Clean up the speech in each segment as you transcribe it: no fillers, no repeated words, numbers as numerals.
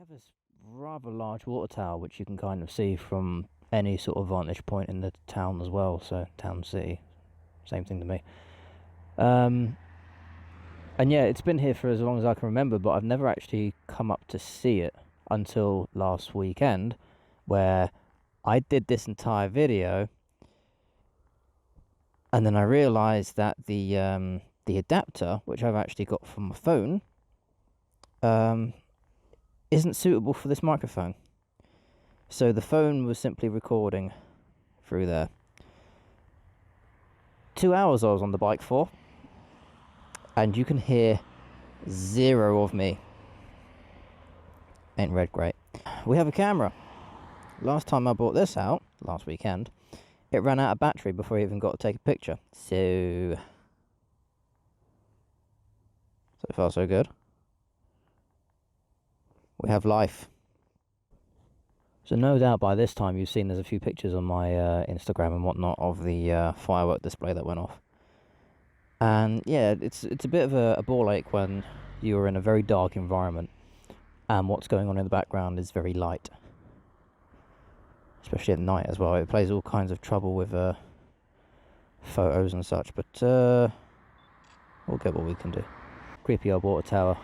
have this rather large water tower which you can kind of see from any sort of vantage point in the town as well, so town, city, same thing to me. And yeah, it's been here for as long as I can remember, but I've never actually come up to see it until last weekend, where I did this entire video and then I realised that the adapter, which I've actually got from my phone, isn't suitable for this microphone. So the phone was simply recording through there. 2 hours I was on the bike for, and you can hear zero of me. Ain't red great. We have a camera. Last time I brought this out, last weekend, it ran out of battery before I even got to take a picture. So far so good. We have life. So no doubt by this time you've seen there's a few pictures on my Instagram and whatnot of the firework display that went off. And yeah, it's a bit of a ball ache when you're in a very dark environment and what's going on in the background is very light. Especially at night as well. It plays all kinds of trouble with photos and such, but we'll get what we can do. Creepy old water tower.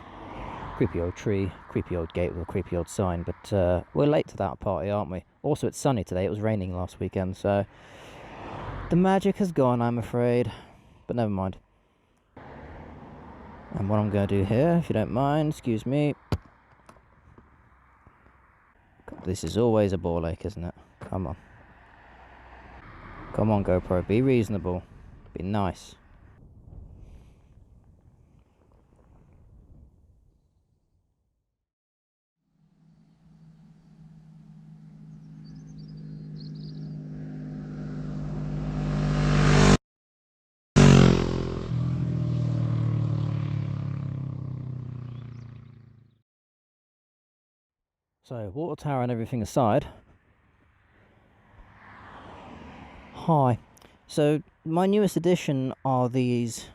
Creepy old tree, creepy old gate with a creepy old sign, but we're late to that party, aren't we? Also, it's sunny today. It was raining last weekend, so the magic has gone, I'm afraid, but never mind. And what I'm going to do here, if you don't mind, excuse me. God, this is always a ball ache, isn't it? Come on. Come on, GoPro, be reasonable. Be nice. So, water tower and everything aside. Hi. So, my newest addition are these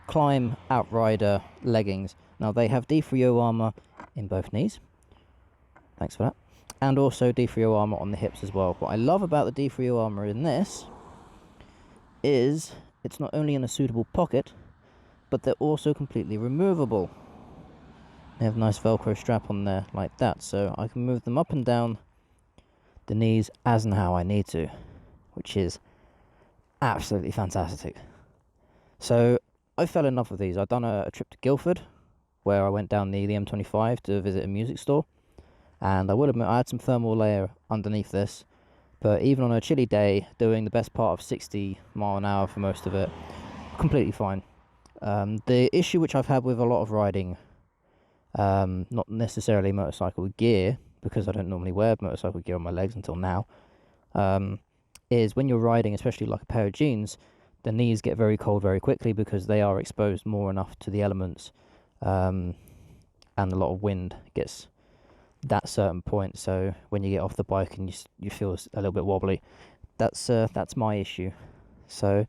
Climb Outrider leggings. Now, they have D3O armour in both knees. Thanks for that. And also D3O armour on the hips as well. What I love about the D3O armour in this is it's not only in a suitable pocket, but they're also completely removable. They have a nice Velcro strap on there like that, so I can move them up and down the knees as and how I need to, which is absolutely fantastic. So I fell in love with these. I've done a trip to Guildford where I went down the M25 to visit a music store, and I would admit I had some thermal layer underneath this, but even on a chilly day doing the best part of 60 mile an hour for most of it, completely fine. The issue which I've had with a lot of riding, not necessarily motorcycle gear, because I don't normally wear motorcycle gear on my legs until now, is when you're riding, especially like a pair of jeans, the knees get very cold very quickly because they are exposed more enough to the elements, and a lot of wind gets that certain point. So when you get off the bike and you feel a little bit wobbly, that's my issue. So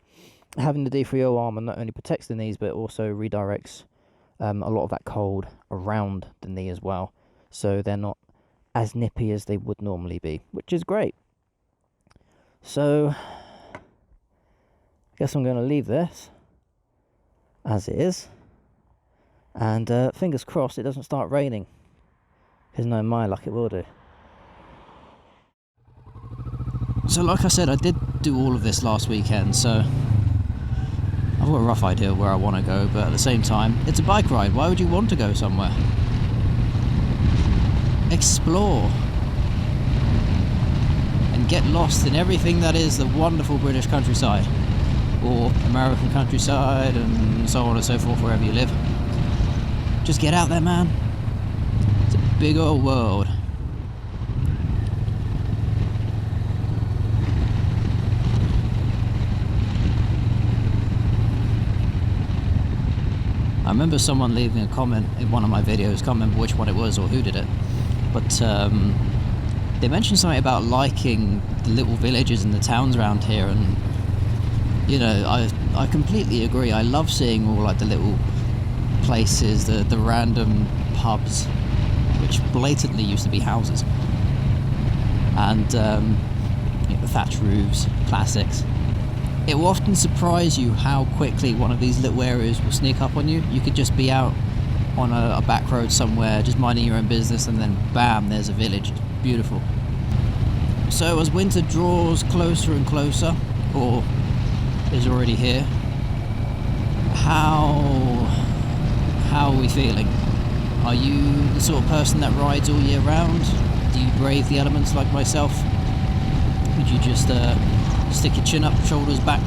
having the D3O armor not only protects the knees but also redirects a lot of that cold around the knee as well, so they're not as nippy as they would normally be, which is great. So I guess I'm going to leave this as it is, and fingers crossed it doesn't start raining, because knowing my luck it will do. So like I said, I did do all of this last weekend, so I've got a rough idea of where I want to go, but at the same time, it's a bike ride. Why would you want to go somewhere? Explore. And get lost in everything that is the wonderful British countryside. Or American countryside, and so on and so forth, wherever you live. Just get out there, man. It's a big old world. I remember someone leaving a comment in one of my videos, can't remember which one it was or who did it, but they mentioned something about liking the little villages and the towns around here, and you know, I completely agree. I love seeing all like the little places, the random pubs which blatantly used to be houses. And the thatch roofs, classics. It will often surprise you how quickly one of these little areas will sneak up on you. You could just be out on a back road somewhere, just minding your own business, and then bam, there's a village. It's beautiful. So as winter draws closer and closer, or is already here, how are we feeling? Are you the sort of person that rides all year round? Do you brave the elements like myself? Would you just stick your chin up, shoulders back,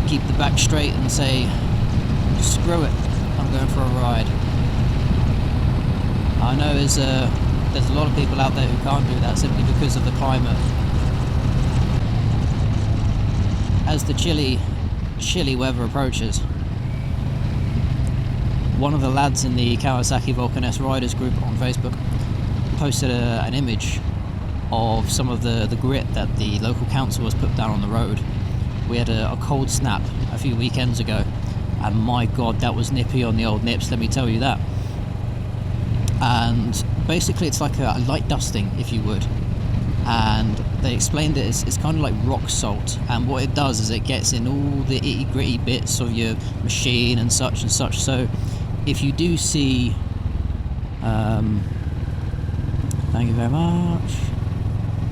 keep the back straight and say, screw it, I'm going for a ride? I know there's a lot of people out there who can't do that simply because of the climate. As the chilly weather approaches, one of the lads in the Kawasaki Vulcan S Riders group on Facebook posted an image of some of the grit that the local council has put down on the road. We had a cold snap a few weekends ago, and my god, that was nippy on the old nips, let me tell you that. And basically it's like a light dusting, if you would, and they explained it as it's kind of like rock salt, and what it does is it gets in all the itty gritty bits of your machine and such. So if you do see thank you very much,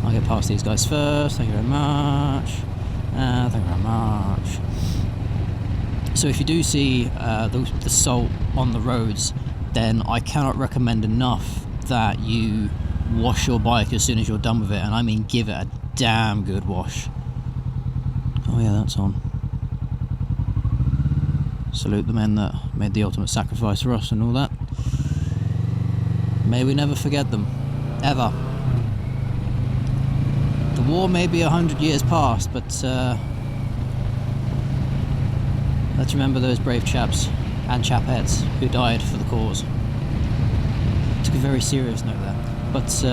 I'll get past these guys first, thank you very much, thank you very much. So if you do see the salt on the roads, then I cannot recommend enough that you wash your bike as soon as you're done with it, and I mean give it a damn good wash. Oh yeah, that's on. Salute the men that made the ultimate sacrifice for us and all that. May we never forget them, ever. The war may be 100 years past, but let's remember those brave chaps and chapettes who died for the cause. Took a very serious note there. But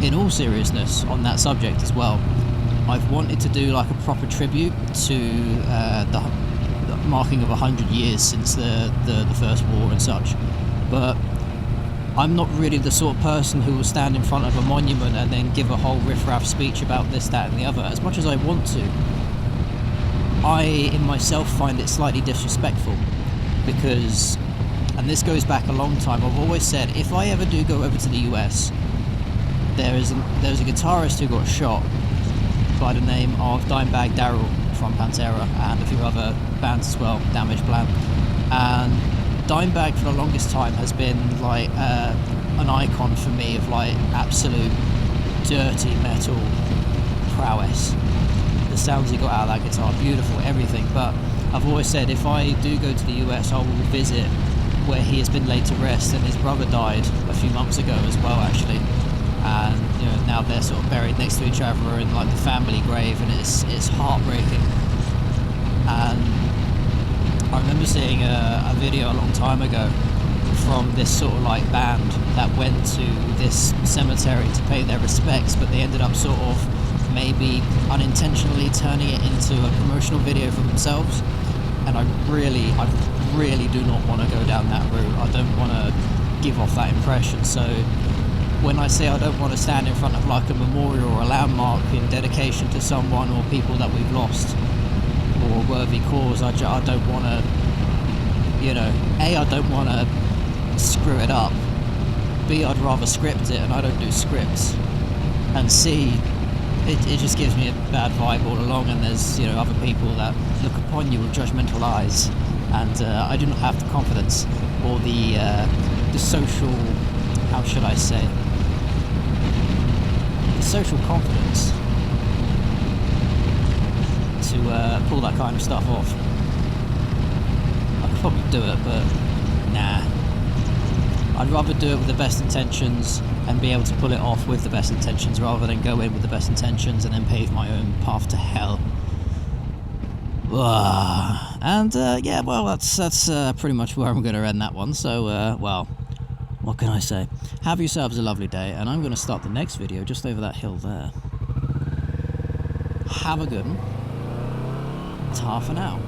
in all seriousness on that subject as well, I've wanted to do like a proper tribute to the marking of 100 years since the First War and such. But I'm not really the sort of person who will stand in front of a monument and then give a whole riff-raff speech about this, that and the other, as much as I want to. I, in myself, find it slightly disrespectful because, and this goes back a long time, I've always said, if I ever do go over to the US, there's a guitarist who got shot by the name of Dimebag Darrell from Pantera and a few other bands as well, Damage Plan. And Dimebag for the longest time has been like an icon for me of like absolute dirty metal prowess. The sounds he got out of that guitar, beautiful, everything. But I've always said if I do go to the US, I will visit where he has been laid to rest, and his brother died a few months ago as well, actually. And you know, now they're sort of buried next to each other in like the family grave, and it's heartbreaking. And I remember seeing a video a long time ago from this sort of like band that went to this cemetery to pay their respects, but they ended up sort of maybe unintentionally turning it into a promotional video for themselves. And I really do not want to go down that route. I don't want to give off that impression. So when I say I don't want to stand in front of like a memorial or a landmark in dedication to someone or people that we've lost or a worthy cause, I don't want to, you know, A, I don't want to screw it up, B, I'd rather script it, and I don't do scripts, and C, it just gives me a bad vibe all along, and there's, you know, other people that look upon you with judgmental eyes, and I do not have the confidence or the social, how should I say, the social confidence to pull that kind of stuff off. I could probably do it, but nah. I'd rather do it with the best intentions and be able to pull it off with the best intentions rather than go in with the best intentions and then pave my own path to hell. And yeah, well, that's pretty much where I'm going to end that one. So, well, what can I say? Have yourselves a lovely day, and I'm going to start the next video just over that hill there. Have a good one. Ta for now.